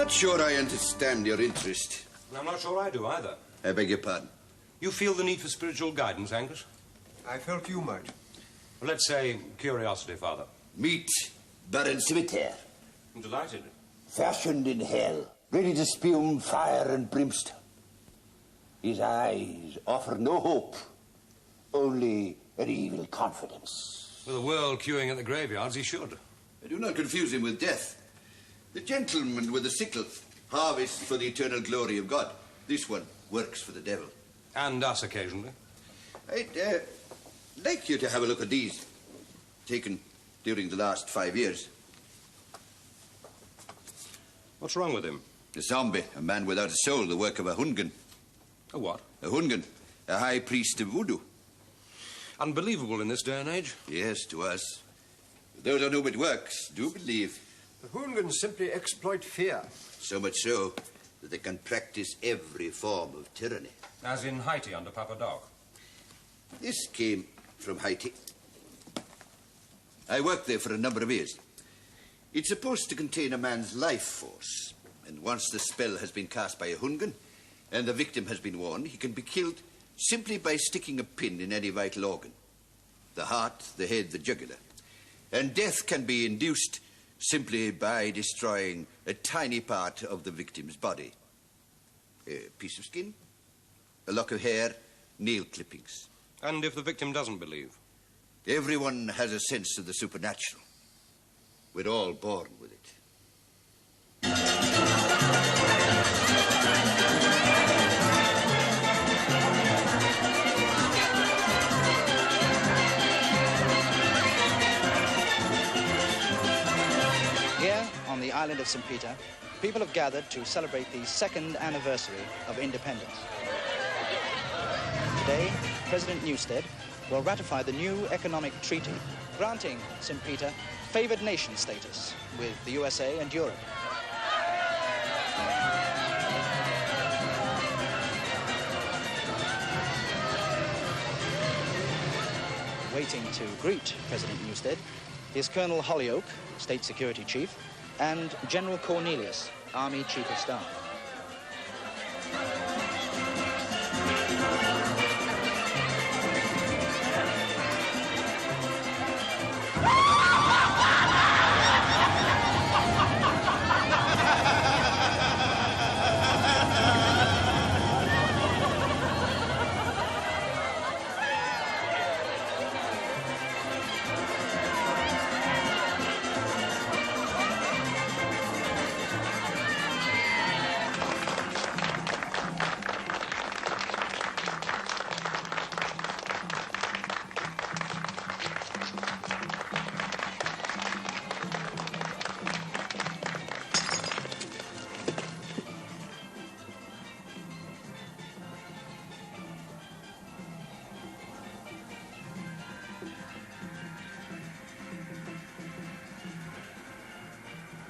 not sure I understand your interest. I'm not sure I do either. I beg your pardon. You feel the need for spiritual guidance, Angus? I felt you might. Well, let's say curiosity, Father. Meet Baron Cimetière. I'm delighted. Fashioned in hell, ready to spume fire and brimstone. His eyes offer no hope, only an evil confidence. With the world queuing at the graveyards, he should. I do not confuse him with death. The gentleman with the sickle harvests for the eternal glory of God. This one works for the devil. And us occasionally. I'd like you to have a look at these, taken during the last 5 years. What's wrong with him? A zombie, a man without a soul, the work of a Hungan. A what? A Hungan, a high priest of voodoo. Unbelievable in this day and age. Yes, to us. Those on whom it works do believe. The Hoongans simply exploit fear. So much so that they can practice every form of tyranny. As in Haiti under Papa Doc. This came from Haiti. I worked there for a number of years. It's supposed to contain a man's life force. And once the spell has been cast by a Hungan and the victim has been warned, he can be killed simply by sticking a pin in any vital organ. The heart, the head, the jugular. And death can be induced simply by destroying a tiny part of the victim's body. A piece of skin, a lock of hair, nail clippings. And if the victim doesn't believe? Everyone has a sense of the supernatural. We're all born with it. Here, on the island of St. Peter, people have gathered to celebrate the 2nd anniversary of independence. Today, President Newstead will ratify the new economic treaty granting St. Peter favored nation status with the USA and Europe. Waiting to greet President Newstead is Colonel Hollyoake, State Security Chief, and General Cornelius, Army Chief of Staff.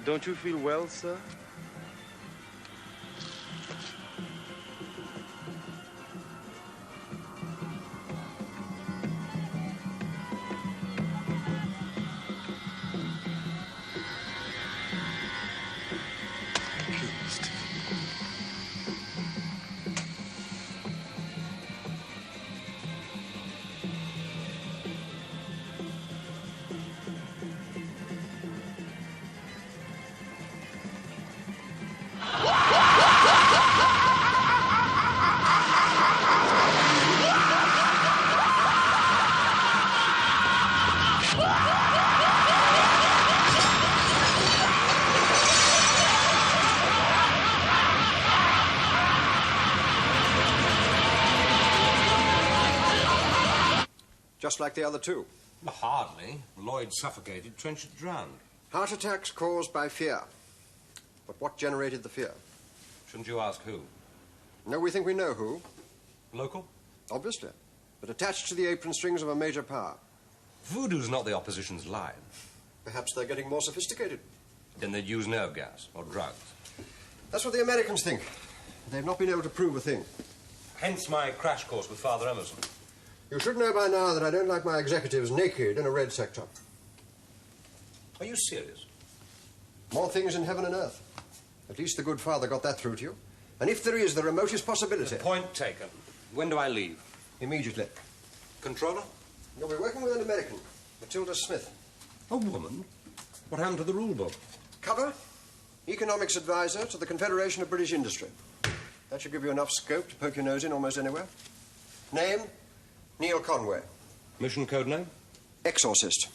Don't you feel well, sir? Just like the other two. Hardly. Lloyd suffocated, Trenchard drowned. Heart attacks caused by fear. But what generated the fear? Shouldn't you ask who? No, we think we know who. Local? Obviously. But attached to the apron strings of a major power. Voodoo's not the opposition's line. Perhaps they're getting more sophisticated. Then they'd use nerve gas or drugs. That's what the Americans think. They've not been able to prove a thing. Hence my crash course with Father Emerson. You should know by now that I don't like my executives naked in a red sector. Are you serious? More things in heaven and earth. At least the good father got that through to you. And if there is the remotest possibility... Point taken. When do I leave? Immediately. Controller? You'll be working with an American, Matilda Smith. A woman? What happened to the rule book? Cover, economics advisor to the Confederation of British Industry. That should give you enough scope to poke your nose in almost anywhere. Name, Neil Conway. Mission code name? Exorcist.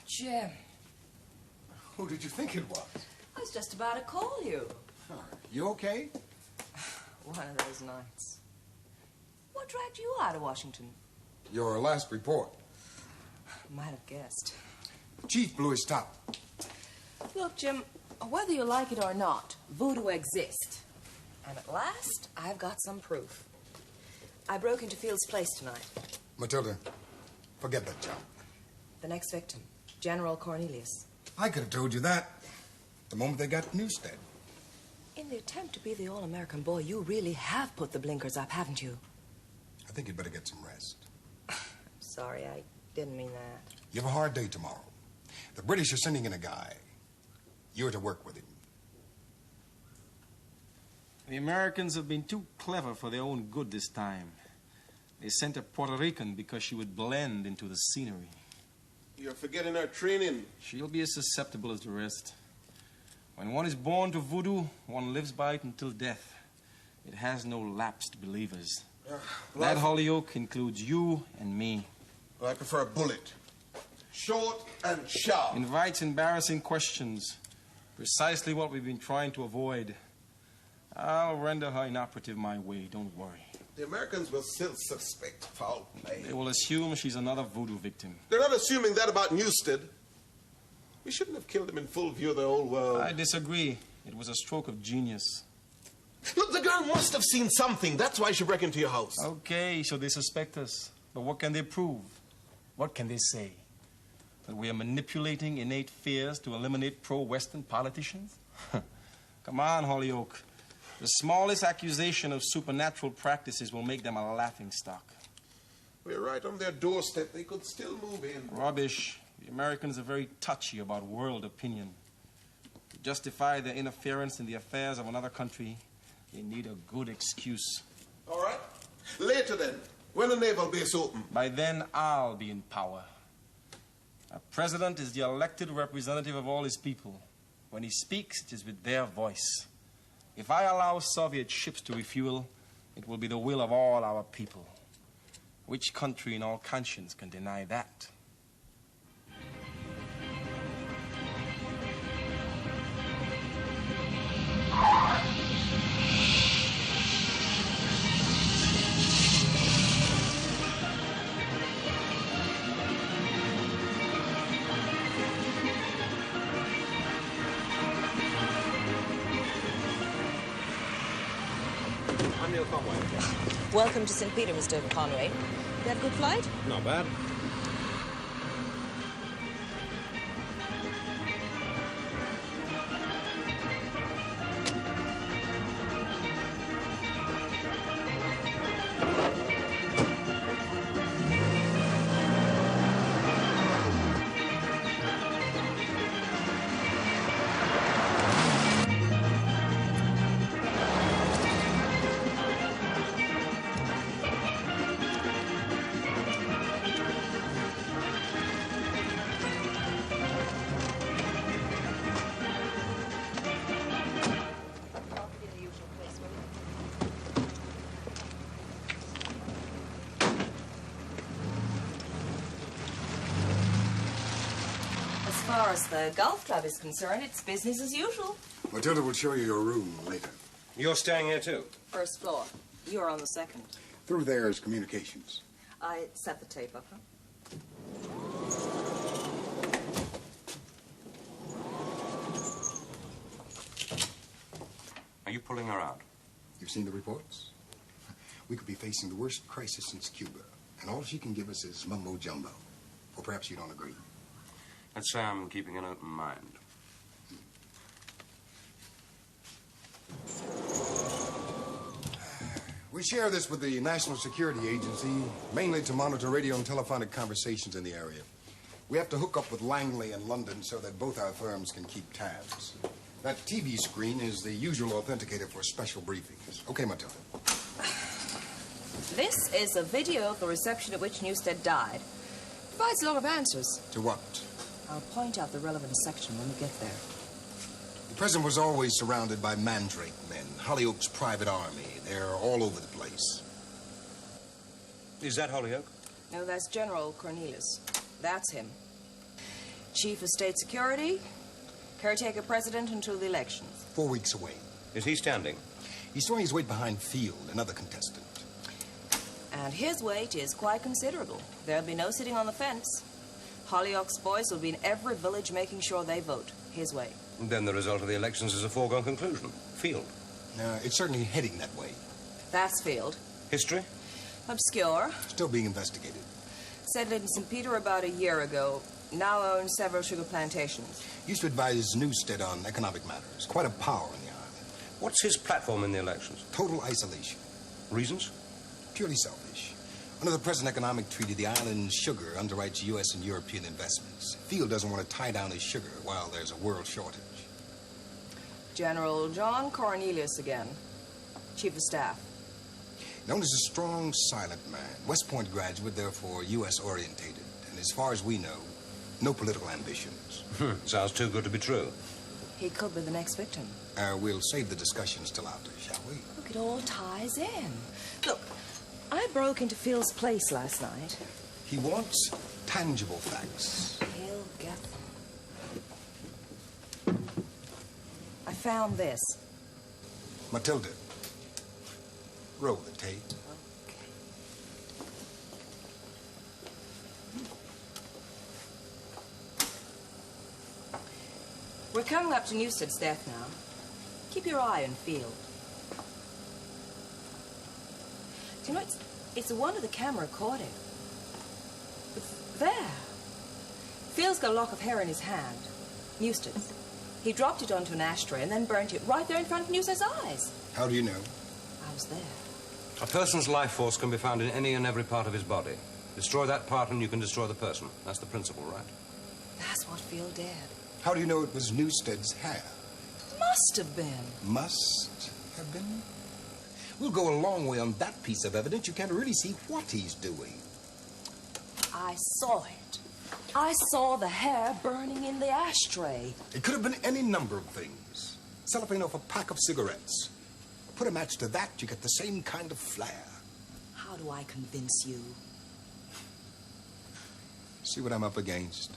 Jim. Who did you think it was? I was just about to call you. You okay? One of those nights. What dragged you out of Washington? Your last report. Might have guessed. Chief blew his top. Look, Jim, whether you like it or not, voodoo exists. And at last, I've got some proof. I broke into Field's place tonight. Matilda, forget that job. The next victim, General Cornelius. I could have told you that the moment they got to Newstead. In the attempt to be the all-American boy, you really have put the blinkers up, haven't you? I think you'd better get some rest. Sorry, I didn't mean that. You have a hard day tomorrow. The British are sending in a guy. You're to work with him. The Americans have been too clever for their own good this time. They sent a Puerto Rican because she would blend into the scenery. You're forgetting our training. She'll be as susceptible as the rest. When one is born to voodoo, one lives by it until death. It has no lapsed believers. That Holyoke includes you and me. Well, I prefer a bullet. Short and sharp. Invites embarrassing questions. Precisely what we've been trying to avoid. I'll render her inoperative my way, don't worry. The Americans will still suspect foul play. They will assume she's another voodoo victim. They're not assuming that about Newstead. We shouldn't have killed him in full view of the whole world. I disagree. It was a stroke of genius. Look, the girl must have seen something. That's why she broke into your house. Okay, so they suspect us. But what can they prove? What can they say? That we are manipulating innate fears to eliminate pro-Western politicians? Come on, Holyoke. The smallest accusation of supernatural practices will make them a laughingstock. We're right on their doorstep. They could still move in. Rubbish. The Americans are very touchy about world opinion. justify their interference in the affairs of another country, they need a good excuse. All right. Later then, when the naval base open. By then, I'll be in power. A president is the elected representative of all his people. When he speaks, it is with their voice. If I allow Soviet ships to refuel, it will be the will of all our people. Which country in all conscience can deny that? Welcome to St. Peter, Mr. Conway. You had a good flight? Not bad. As far as the golf club is concerned, it's business as usual. Matilda will show you your room later. You're staying here too? First floor. You're on the second. Through there is communications. I set the tape up, huh? Are you pulling her out? You've seen the reports? We could be facing the worst crisis since Cuba, and all she can give us is mumbo-jumbo. Or perhaps you don't agree. Let's say I'm keeping an open mind. We share this with the National Security Agency, mainly to monitor radio and telephonic conversations in the area. We have to hook up with Langley in London so that both our firms can keep tabs. That TV screen is the usual authenticator for special briefings. Okay, Matilda. This is a video of the reception at which Newstead died. Provides a lot of answers. To what? I'll point out the relevant section when we get there. The president was always surrounded by mandrake men, Hollyoak's private army. They're all over the place. Is that Hollyoak? No, that's General Cornelius. That's him. Chief of State Security, caretaker president until the elections. 4 weeks away. Is he standing? He's throwing his weight behind Field, another contestant. And his weight is quite considerable. There'll be no sitting on the fence. Hollyoak's boys will be in every village making sure they vote his way. Then the result of the elections is a foregone conclusion. Field. It's certainly heading that way. That's Field. History? Obscure. Still being investigated. Settled in St. Peter about a year ago. Now owns several sugar plantations. Used to advise Newstead on economic matters. Quite a power in the island. What's his platform in the elections? Total isolation. Reasons? Purely selfish. Under the present economic treaty, the island's sugar underwrites U.S. and European investments. Field doesn't want to tie down his sugar while there's a world shortage. General John Cornelius again. Chief of Staff. Known as a strong, silent man. West Point graduate, therefore U.S. orientated. And as far as we know, no political ambitions. Sounds too good to be true. He could be the next victim. We'll save the discussions till after, shall we? Look, it all ties in. Look, I broke into Phil's place last night. He wants tangible facts. He'll get them. I found this. Matilda, roll the tape. Okay. We're coming up to Newstead's death now. Keep your eye on Field. Do you know, it's a wonder the camera caught it. It's there. Field's got a lock of hair in his hand. Newstead's. He dropped it onto an ashtray and then burnt it right there in front of Newstead's eyes. How do you know? I was there. A person's life force can be found in any and every part of his body. Destroy that part and you can destroy the person. That's the principle, right? That's what Field did. How do you know it was Newstead's hair? Must have been. Must have been? We'll go a long way on that piece of evidence. You can't really see what he's doing. I saw it. I saw the hair burning in the ashtray. It could have been any number of things. Cellophane off a pack of cigarettes. Put a match to that, you get the same kind of flare. How do I convince you? See what I'm up against.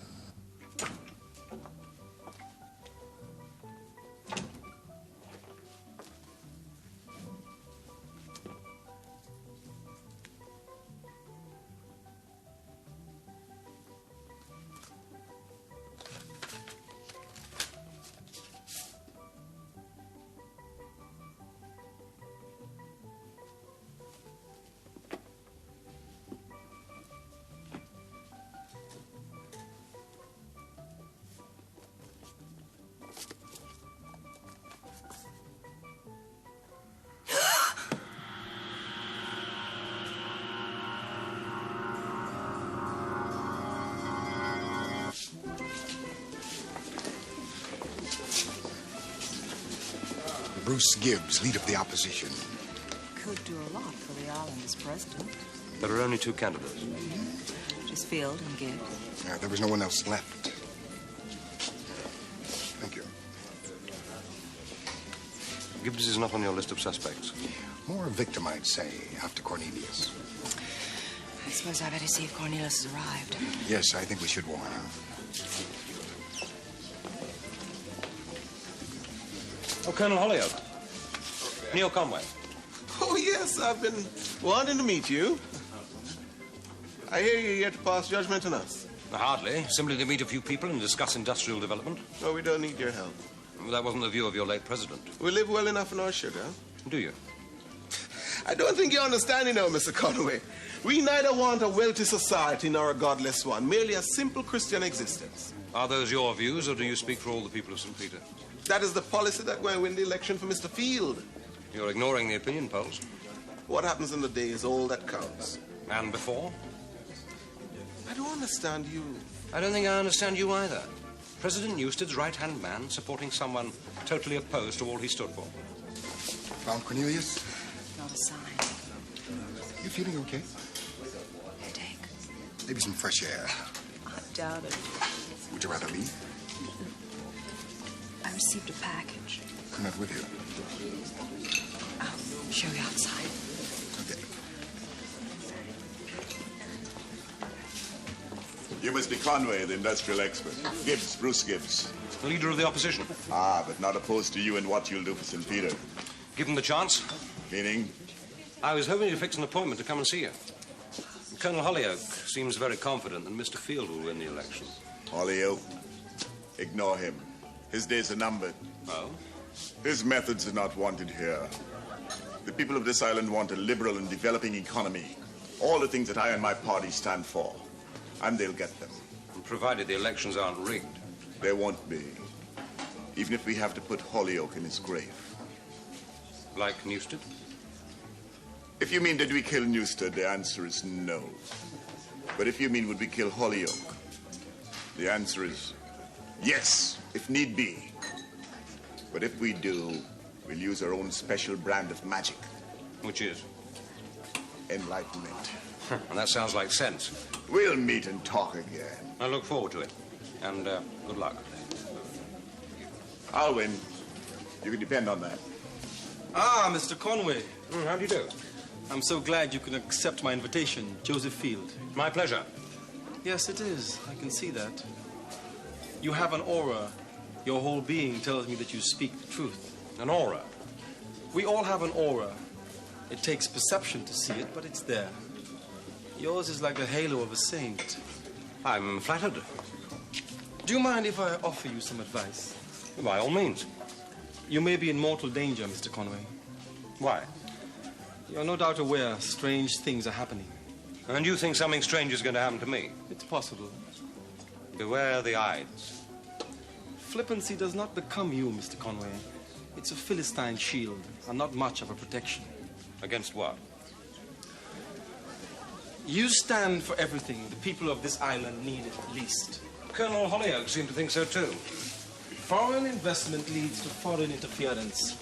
Bruce Gibbs, leader of the opposition. Could do a lot for the island as president. There are only two candidates. Just Field and Gibbs. There was no one else left. Thank you. Gibbs is not on your list of suspects. More a victim, I'd say, after Cornelius. I suppose I better see if Cornelius has arrived. Yes, I think we should warn him. Oh, Colonel Holyoke. Neil Conway. Oh, yes, I've been wanting to meet you. I hear you're here to pass judgment on us. Hardly. Simply to meet a few people and discuss industrial development. No, we don't need your help. That wasn't the view of your late president. We live well enough on our sugar. Do you? I don't think you understand, Mr. Conway. We neither want a wealthy society nor a godless one, merely a simple Christian existence. Are those your views, or do you speak for all the people of St. Peter? That is the policy that will win the election for Mr. Field. You're ignoring the opinion polls. What happens in the day is all that counts. And before? I don't understand you. I don't think I understand you either. President Newstead's right-hand man supporting someone totally opposed to all he stood for. Found Cornelius? Not a sign. You feeling okay? Headache. Maybe some fresh air. I doubt it. Would you rather leave? I received a package. Come out with you. I'll show you outside. Okay. You must be Conway, the industrial expert. Gibbs, Bruce Gibbs. Leader of the opposition. Ah, but not opposed to you and what you'll do for St. Peter. Given the chance. Meaning? I was hoping to fix an appointment to come and see you. Colonel Holyoke seems very confident that Mr. Field will win the election. Holyoke? Ignore him. His days are numbered. Oh? His methods are not wanted here. The people of this island want a liberal and developing economy. All the things that I and my party stand for. And they'll get them. And provided the elections aren't rigged. They won't be. Even if we have to put Holyoke in his grave. Like Newstead? If you mean did we kill Newstead, the answer is no. But if you mean would we kill Holyoke, the answer is yes, if need be. But if we do, we'll use our own special brand of magic. Which is? Enlightenment. And that sounds like sense. We'll meet and talk again. I look forward to it. And good luck. I'll win. You can depend on that. Ah, Mr. Conway. How do you do? I'm so glad you can accept my invitation, Joseph Field. My pleasure. Yes, it is. I can see that. You have an aura. Your whole being tells me that you speak the truth. An aura? We all have an aura. It takes perception to see it, but it's there. Yours is like the halo of a saint. I'm flattered. Do you mind if I offer you some advice? By all means. You may be in mortal danger, Mr. Conway. Why? You're no doubt aware strange things are happening. And you think something strange is going to happen to me? It's possible. Beware the Ides. Flippancy does not become you, Mr. Conway. It's a Philistine shield, and not much of a protection. Against what? You stand for everything the people of this island need at least. Colonel Holyoke seemed to think so too. Foreign investment leads to foreign interference.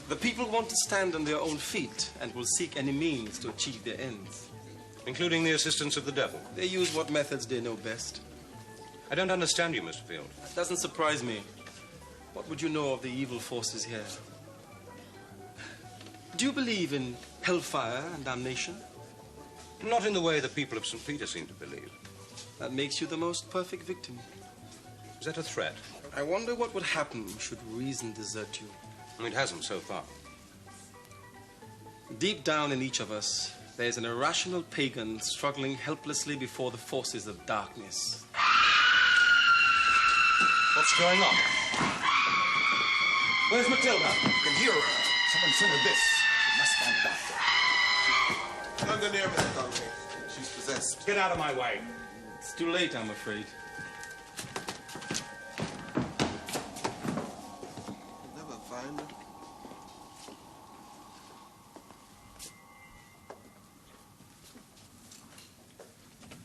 The people want to stand on their own feet and will seek any means to achieve their ends. Including the assistance of the devil. They use what methods they know best. I don't understand you, Mr. Field. That doesn't surprise me. What would you know of the evil forces here? Do you believe in hellfire and damnation? Not in the way the people of St. Peter seem to believe. That makes you the most perfect victim. Is that a threat? I wonder what would happen should reason desert you. It hasn't so far. Deep down in each of us, there's an irrational pagan struggling helplessly before the forces of darkness. What's going on? Where's Matilda? You can hear her. Someone send her this. She must find a doctor. Under near, Mr. Conway. She's possessed. Get out of my way. It's too late, I'm afraid. Never find her.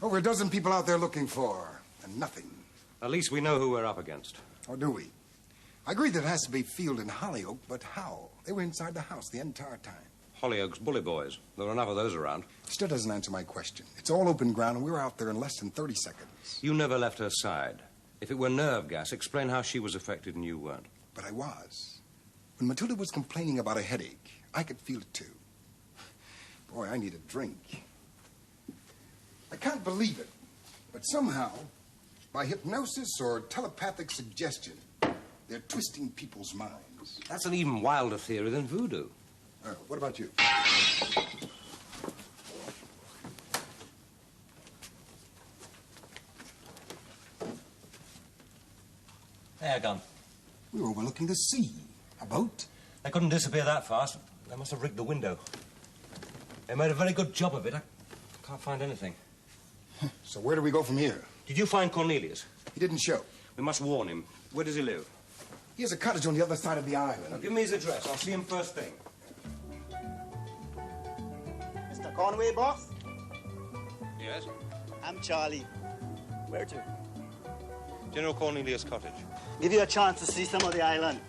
Over a dozen people out there looking for her, and nothing. At least we know who we're up against. Or do we? I agree that it has to be Field and Hollyoak, but how? They were inside the house the entire time. Hollyoak's bully boys. There are enough of those around. Still doesn't answer my question. It's all open ground, and we were out there in less than 30 seconds. You never left her side. If it were nerve gas, explain how she was affected and you weren't. But I was. When Matilda was complaining about a headache, I could feel it too. Boy, I need a drink. I can't believe it, but somehow, by hypnosis or telepathic suggestion, they're twisting people's minds. That's an even wilder theory than voodoo. What about you? They're gone. We were overlooking the sea. A boat? They couldn't disappear that fast. They must have rigged the window. They made a very good job of it. I can't find anything. So where do we go from here? Did you find Cornelius? He didn't show. We must warn him. Where does he live? He has a cottage on the other side of the island. Now, give me his address. I'll see him first thing. Mr. Conway, boss? Yes? I'm Charlie. Where to? General Cornelius' cottage. Give you a chance to see some of the island.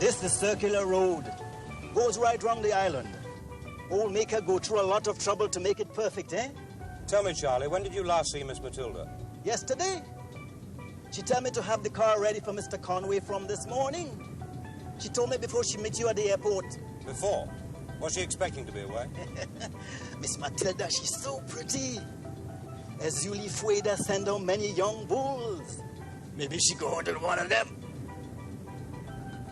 This is the circular road. Goes right round the island. Old Maker go through a lot of trouble to make it perfect, eh? Tell me, Charlie, when did you last see Miss Matilda? Yesterday. She told me to have the car ready for Mr. Conway from this morning. She told me before she met you at the airport. Before? Was she expecting to be away? Miss Matilda, she's so pretty. Azuli Fueda send her many young bulls. Maybe she go order one of them.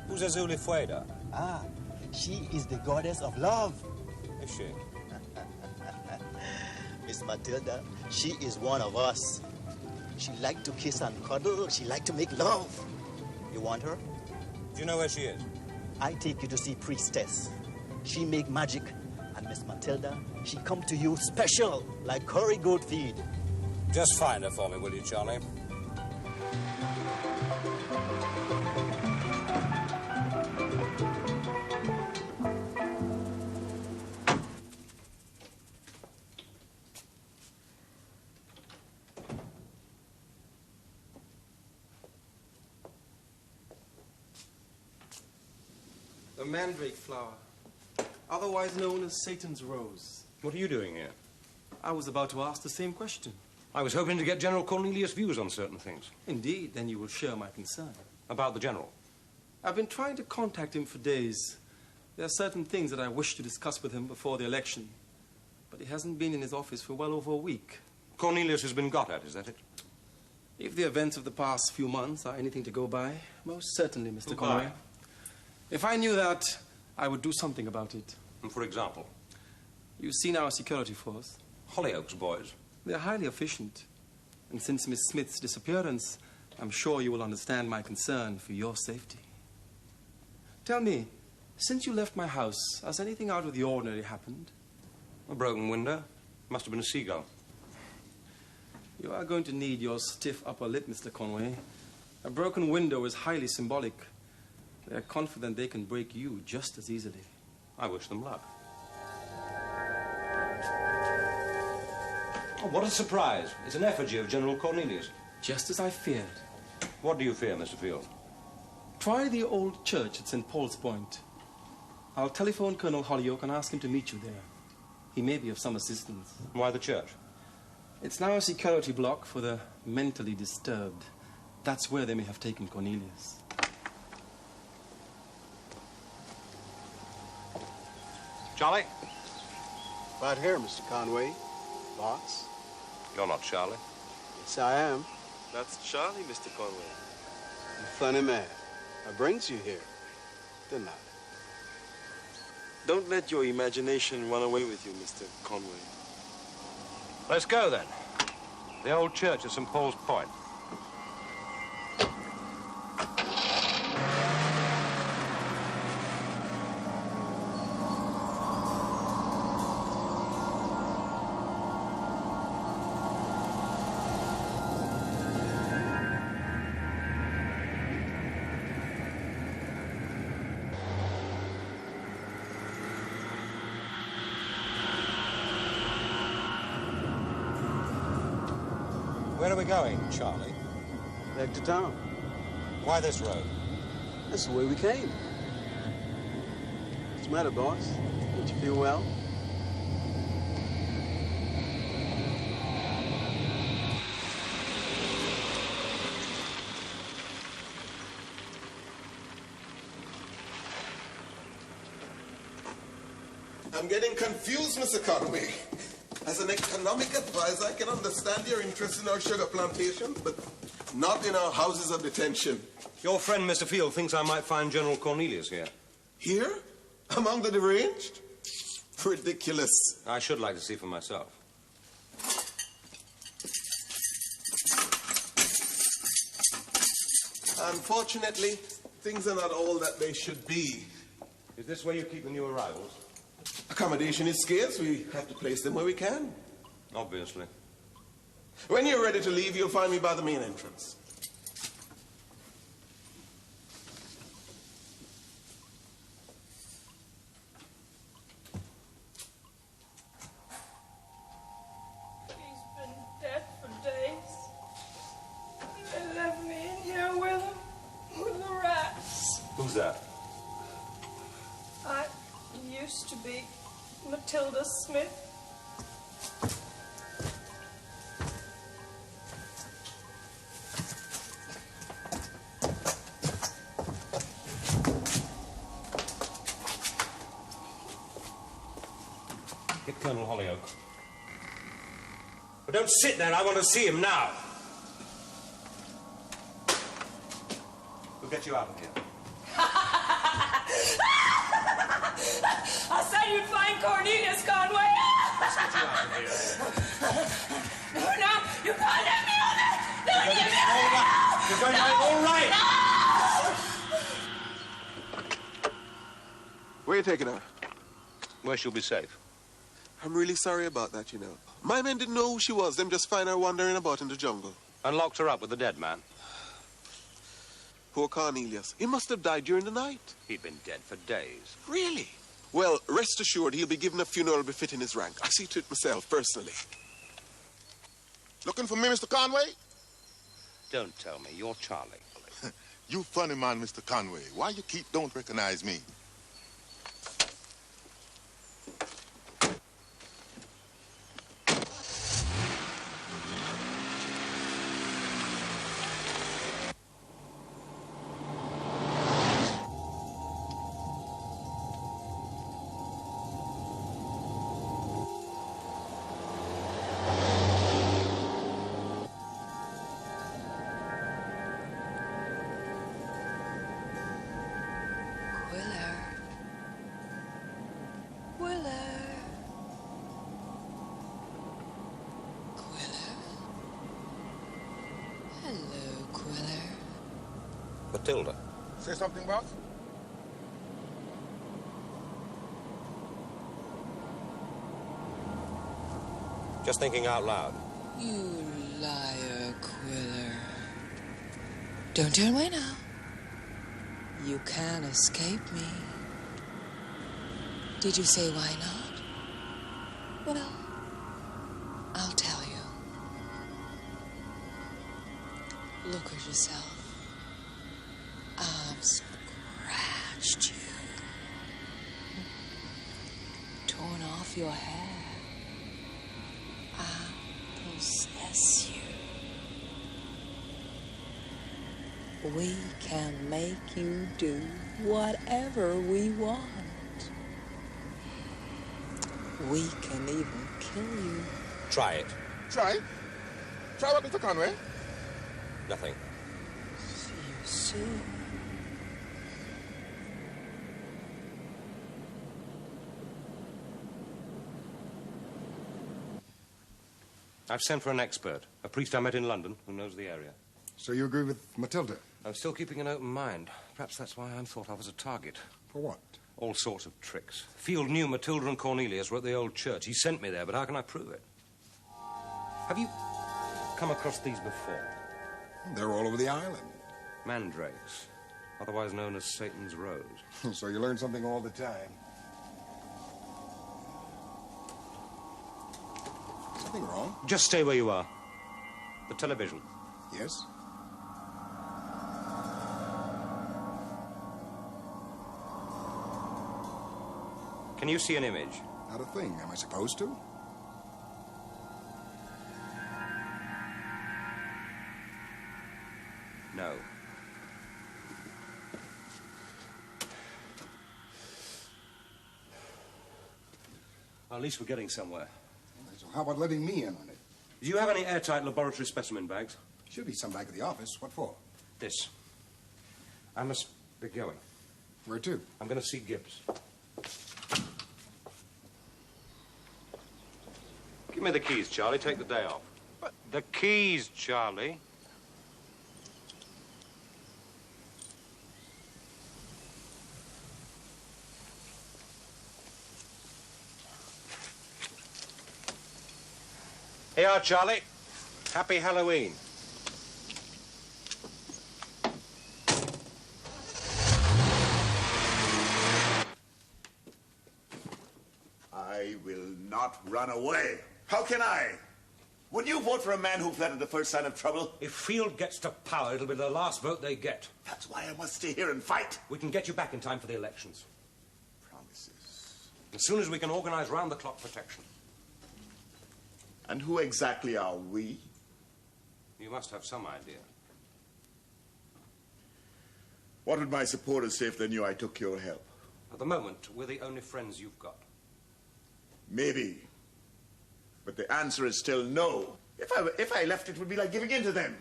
Who's Azuli Fueda? Ah, she is the goddess of love. Is she? Miss Matilda, she is one of us. She like to kiss and cuddle. She like to make love. You want her? Do you know where she is? I take you to see Priestess. She make magic. And Miss Matilda, she come to you special, like curry goat feed. Just find her for me, will you, Charlie? The mandrake flower, otherwise known as Satan's rose. What are you doing here? I was about to ask the same question. I was hoping to get General Cornelius' views on certain things. Indeed, then you will share my concern. About the General? I've been trying to contact him for days. There are certain things that I wish to discuss with him before the election. But he hasn't been in his office for well over a week. Cornelius has been got at, is that it? If the events of the past few months are anything to go by, most certainly, Mr. Conway. If I knew that I would do something about it. And for example? You've seen our security force. Hollyoak's boys. They're highly efficient. And since Miss Smith's disappearance, I'm sure you will understand my concern for your safety. Tell me, since you left my house, has anything out of the ordinary happened? A broken window. Must have been a seagull. You are going to need your stiff upper lip, Mr. Conway. A broken window is highly symbolic. They're confident they can break you just as easily. I wish them luck. Oh, what a surprise. It's an effigy of General Cornelius. Just as I feared. What do you fear, Mr. Field? Try the old church at St. Paul's Point. I'll telephone Colonel Holyoke and ask him to meet you there. He may be of some assistance. Why the church? It's now a security block for the mentally disturbed. That's where they may have taken Cornelius. Charlie? Right here, Mr. Conway. Boss? You're not Charlie. Yes, I am. That's Charlie, Mr. Conway. You funny man. I brings you here, didn't I? Don't let your imagination run away with you, Mr. Conway. Let's go, then. The old church at St. Paul's Point. Where are we going, Charlie? Back to town. Why this road? That's the way we came. What's the matter, boss? Don't you feel well? I'm getting confused, Mr. Conway. As an economic advisor, I can understand your interest in our sugar plantations, but not in our houses of detention. Your friend, Mr. Field, thinks I might find General Cornelius here. Here? Among the deranged? Ridiculous. I should like to see for myself. Unfortunately, things are not all that they should be. Is this where you keep the new arrivals? Accommodation is scarce. We have to place them where we can. Obviously. When you're ready to leave, you'll find me by the main entrance. He's been dead for days. They left me in here with him, with the rats. Who's that? I used to be Matilda Smith. Get Colonel Holyoke. But don't sit there. I want to see him now. We'll get you out of here. I said you'd find Cornelius, Conway. Let's get you out of here. No, you can't let me on it. Don't You're give me all on right. You're going to be all right. Where are you taking her? Where she'll be safe. I'm really sorry about that, you know. My men didn't know who she was. Them just find her wandering about in the jungle. And locked her up with the dead man. Poor Cornelius. He must have died during the night. He'd been dead for days. Really? Well, rest assured, he'll be given a funeral befitting his rank. I see to it myself, personally. Looking for me, Mr. Conway? Don't tell me. You're Charlie. You funny man, Mr. Conway. Why you don't recognize me? Quiller. Matilda. Say something, boss? Just thinking out loud. You liar, Quiller. Don't turn away now. You can't escape me. Did you say why not? Well, I'll tell you. Look at yourself. I've scratched you. Torn off your hair. I'll possess you. We can make you do whatever we want. We can even kill you. Try it. Try? Try what, Mr. Conway? Nothing. See you soon. I've sent for an expert, a priest I met in London who knows the area. So you agree with Matilda? I'm still keeping an open mind. Perhaps that's why I'm thought of as a target. For what? All sorts of tricks. Field knew Matilda and Cornelius were at the old church. He sent me there, but how can I prove it? Have you come across these before? They're all over the island. Mandrakes, otherwise known as Satan's Rose. So you learn something all the time. Something wrong? Just stay where you are. The television. Yes? Can you see an image? Not a thing. Am I supposed to? No. Well, at least we're getting somewhere. So how about letting me in on it? Do you have any airtight laboratory specimen bags? Should be some back at the office. What for? This. I must be going. Where to? I'm going to see Gibbs. Give me the keys, Charlie. Take the day off. But the keys, Charlie. Here you are, Charlie. Happy Halloween. I will not run away. How can I? Would you vote for a man who fled at the first sign of trouble? If Field gets to power, it'll be the last vote they get. That's why I must stay here and fight. We can get you back in time for the elections. Promises. As soon as we can organize round-the-clock protection. And who exactly are we? You must have some idea. What would my supporters say if they knew I took your help? At the moment, we're the only friends you've got. Maybe. But the answer is still no. If I left, it would be like giving in to them.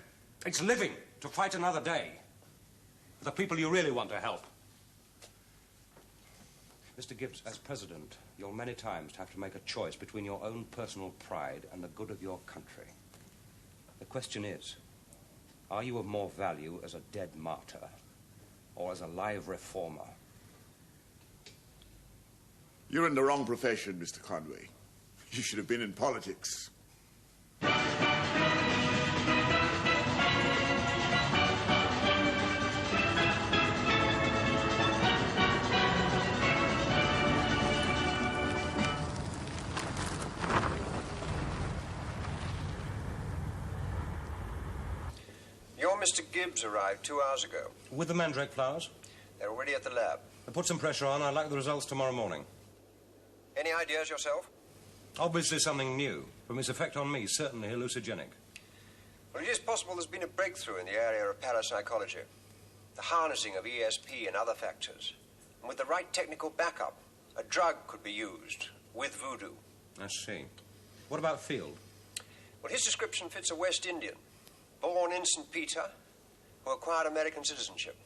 It's living to fight another day. For the people you really want to help. Mr. Gibbs, as president, you'll many times have to make a choice between your own personal pride and the good of your country. The question is, are you of more value as a dead martyr or as a live reformer? You're in the wrong profession, Mr. Conway. You should have been in politics. Your Mr. Gibbs arrived 2 hours ago. With the mandrake flowers? They're already at the lab. I put some pressure on. I'd like the results tomorrow morning. Any ideas yourself? Obviously something new. From its effect on me, certainly hallucinogenic. Well, it is possible there's been a breakthrough in the area of parapsychology. The harnessing of ESP and other factors. And with the right technical backup, a drug could be used with voodoo. I see. What about Field? Well, his description fits a West Indian, born in St. Peter, who acquired American citizenship.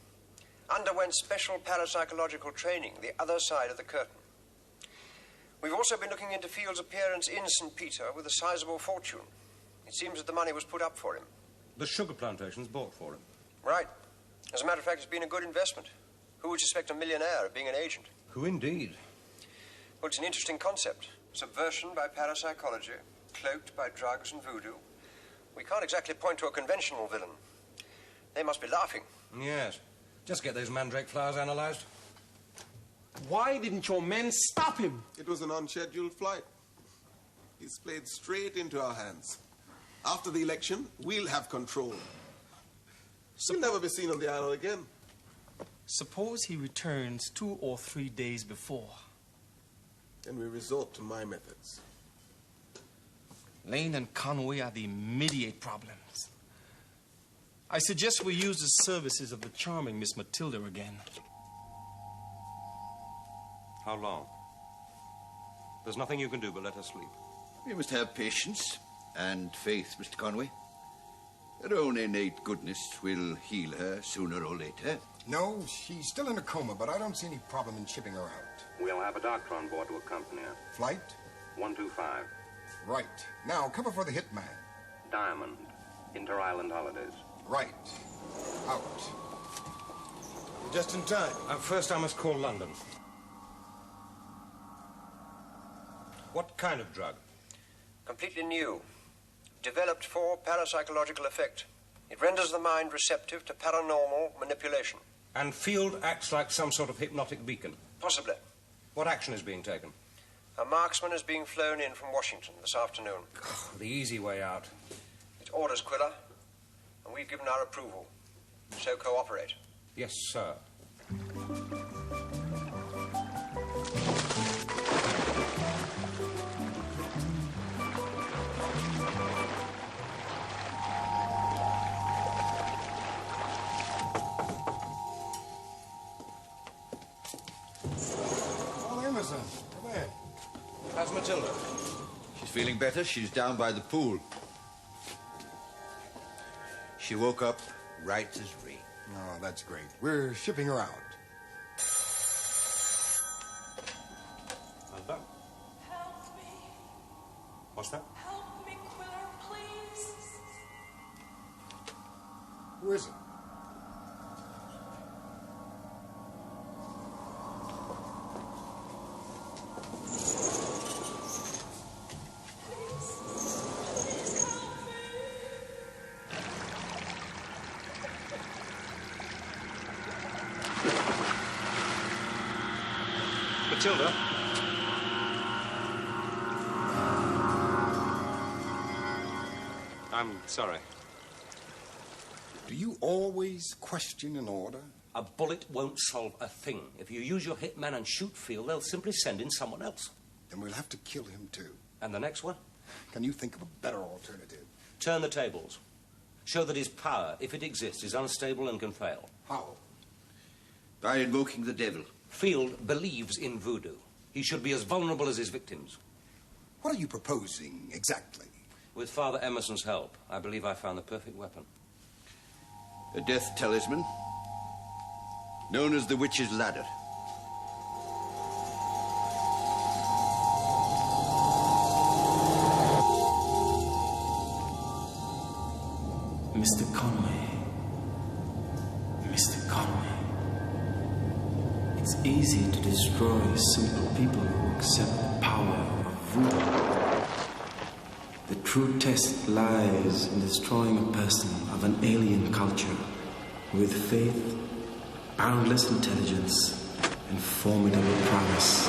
Underwent special parapsychological training, the other side of the curtain. We've also been looking into Field's appearance in St. Peter with a sizable fortune. It seems that the money was put up for him. The sugar plantations bought for him. Right. As a matter of fact, it's been a good investment. Who would suspect a millionaire of being an agent? Who indeed? Well, it's an interesting concept. Subversion by parapsychology, cloaked by drugs and voodoo. We can't exactly point to a conventional villain. They must be laughing. Yes. Just get those mandrake flowers analyzed. Why didn't your men stop him? It was an unscheduled flight. He's played straight into our hands. After the election, we'll have control. He'll never be seen on the Eytle again. Suppose he returns 2 or 3 days before. Then we resort to my methods. Lane and Conway are the immediate problems. I suggest we use the services of the charming Miss Matilda again. How long? There's nothing you can do but let her sleep. You must have patience and faith, Mr. Conway. Her own innate goodness will heal her sooner or later. No, she's still in a coma, but I don't see any problem in shipping her out. We'll have a doctor on board to accompany her. Flight? 125. Right. Now, cover for the hitman. Diamond. Inter-island holidays. Right. Out. Just in time. First I must call London. What kind of drug? Completely new. Developed for parapsychological effect. It renders the mind receptive to paranormal manipulation. And Field acts like some sort of hypnotic beacon? Possibly. What action is being taken? A marksman is being flown in from Washington this afternoon. Oh, the easy way out. It's orders, Quiller, and we've given our approval. So cooperate. Yes, sir. Emerson, come in. How's Matilda? She's feeling better. She's down by the pool. She woke up right as rain. Oh, that's great. We're shipping her out. How's that? Help me. What's that? Help me, Quiller, please. Who is it? Matilda? I'm sorry. Do you always question an order? A bullet won't solve a thing. If you use your hitman and shoot Field, they'll simply send in someone else. Then we'll have to kill him, too. And the next one? Can you think of a better alternative? Turn the tables. Show that his power, if it exists, is unstable and can fail. How? By invoking the devil. Field believes in voodoo. He should be as vulnerable as his victims. What are you proposing, exactly? With Father Emerson's help, I believe I found the perfect weapon. A death talisman, known as the Witch's Ladder. Mr. Conway. Mr. Conway. It's easy to destroy simple people who accept the power of voodoo. The true test lies in destroying a person of an alien culture with faith, boundless intelligence, and formidable prowess.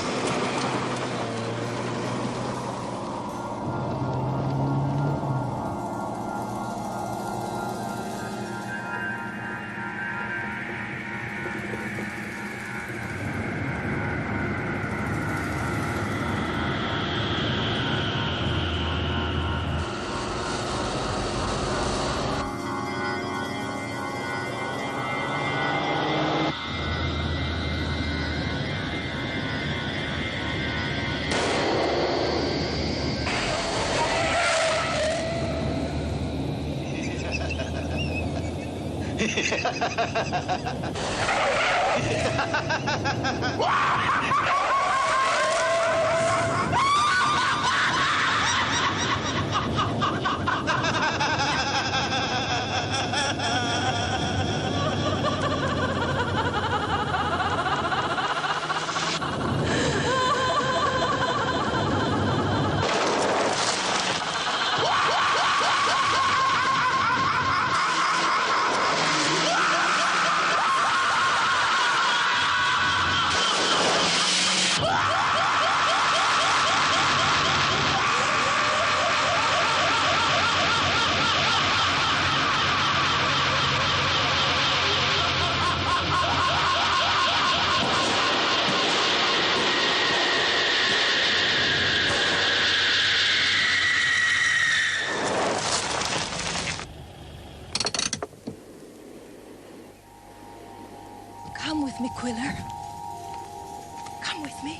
Come with me.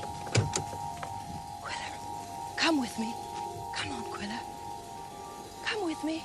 Quiller, come with me. Come on, Quiller. Come with me.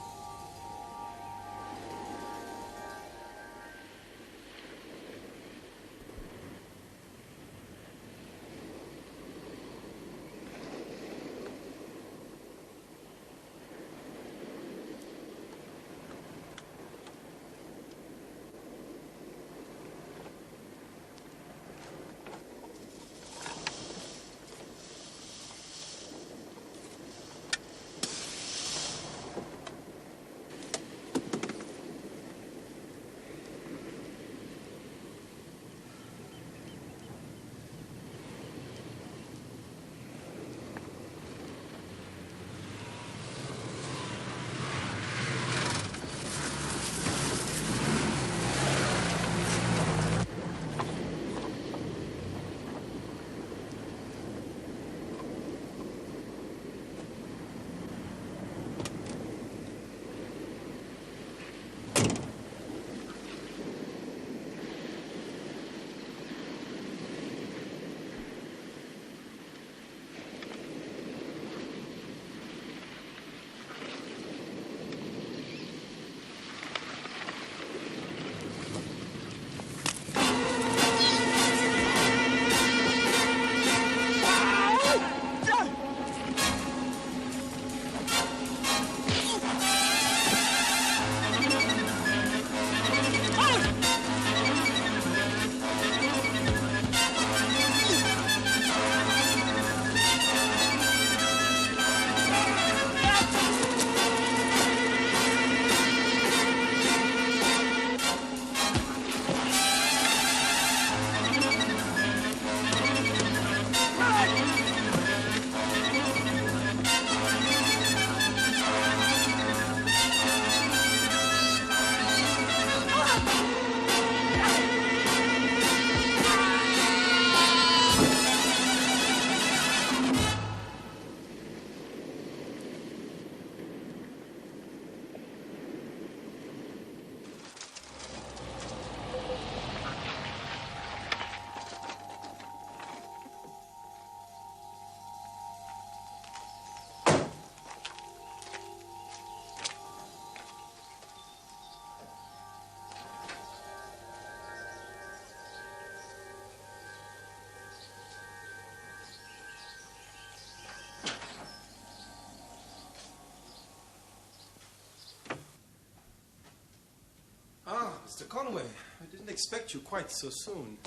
Mr. Conway, I didn't expect you quite so soon.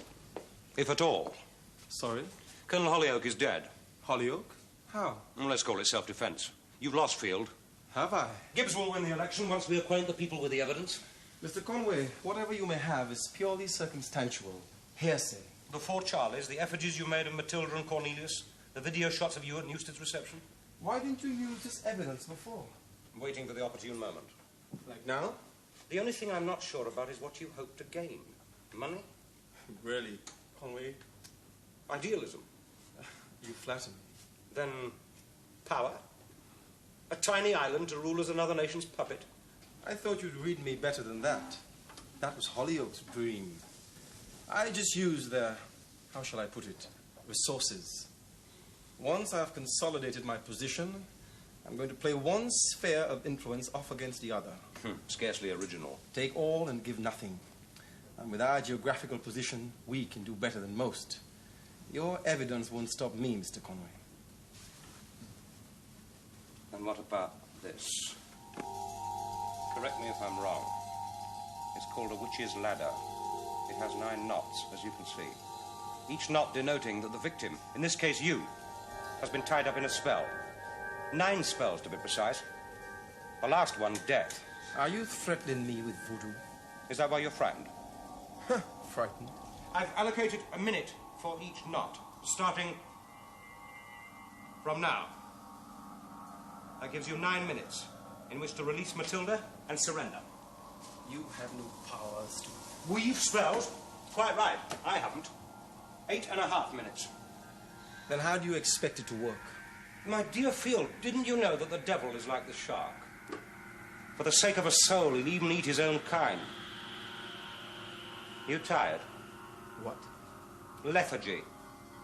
If at all. Sorry? Colonel Holyoke is dead. Holyoke? How? Well, let's call it self-defense. You've lost field. Have I? Gibbs will win the election once we acquaint the people with the evidence. Mr. Conway, whatever you may have is purely circumstantial. Hearsay. The 4 Charlies, the effigies you made of Matilda and Cornelius, the video shots of you at Newstead's reception. Why didn't you use this evidence before? I'm waiting for the opportune moment. Like now? The only thing I'm not sure about is what you hope to gain. Money? Really, Conway? Idealism. You flatter me. Then power? A tiny island to rule as another nation's puppet? I thought you'd read me better than that. That was Holyoke's dream. I just used their, how shall I put it, resources. Once I've consolidated my position, I'm going to play one sphere of influence off against the other. Scarcely original. Take all and give nothing. And with our geographical position, we can do better than most. Your evidence won't stop me, Mr. Conway. And what about this? Correct me if I'm wrong. It's called a witch's ladder. It has 9 knots, as you can see. Each knot denoting that the victim, in this case you, has been tied up in a spell. 9 spells, to be precise. The last one, death. Are you threatening me with voodoo? Is that why you're frightened? Frightened? I've allocated a minute for each knot, starting from now. That gives you 9 minutes in which to release Matilda and surrender. You have no powers to... Weave spells? Quite right. I haven't. 8.5 minutes. Then how do you expect it to work? My dear Field, didn't you know that the devil is like the shark? For the sake of a soul, he'll even eat his own kind. You tired? What? Lethargy.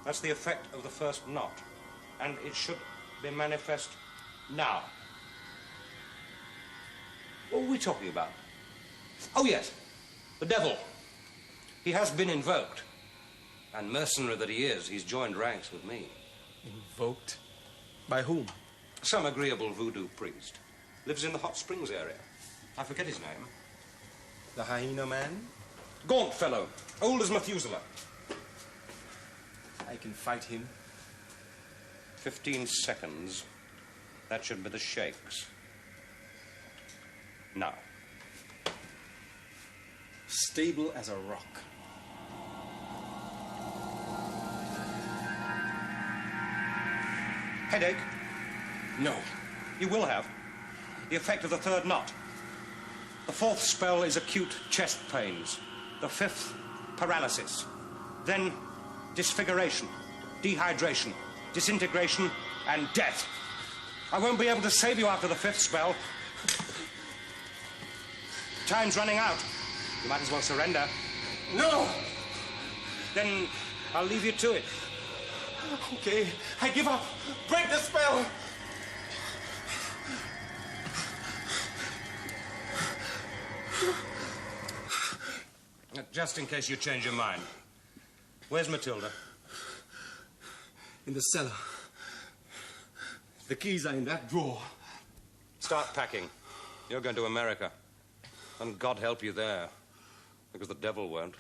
That's the effect of the first knot. And it should be manifest now. What were we talking about? Oh, yes. The devil. He has been invoked. And mercenary that he is, he's joined ranks with me. Invoked? By whom? Some agreeable voodoo priest. Lives in the hot springs area. I forget his name. The hyena man? Gaunt fellow. Old as Methuselah. I can fight him. 15 seconds. That should be the shakes. Now. Stable as a rock. Headache? No. You will have. The effect of the third knot. The fourth spell is acute chest pains. The fifth, paralysis. Then, disfiguration, dehydration, disintegration, and death. I won't be able to save you after the fifth spell. Time's running out. You might as well surrender. No! Then I'll leave you to it. Okay, I give up. Break the spell! Just in case you change your mind. Where's Matilda? In the cellar. The keys are in that drawer. Start packing. You're going to America. And God help you there. Because the devil won't.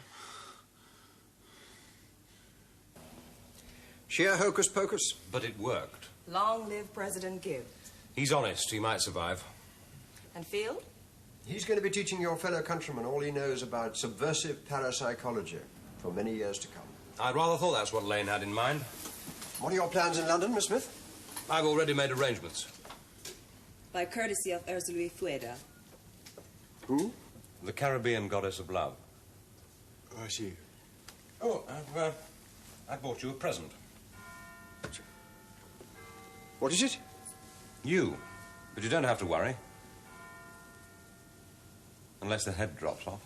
Sheer hocus pocus. But it worked. Long live President Gibb. He's honest. He might survive. And Field? He's going to be teaching your fellow countrymen all he knows about subversive parapsychology for many years to come. I rather thought that's what Lane had in mind. What are your plans in London, Miss Smith? I've already made arrangements. By courtesy of Ursula Fueda. Who? The Caribbean goddess of love. I see. Oh, I bought you a present. What is it? You. But you don't have to worry. Unless the head drops off.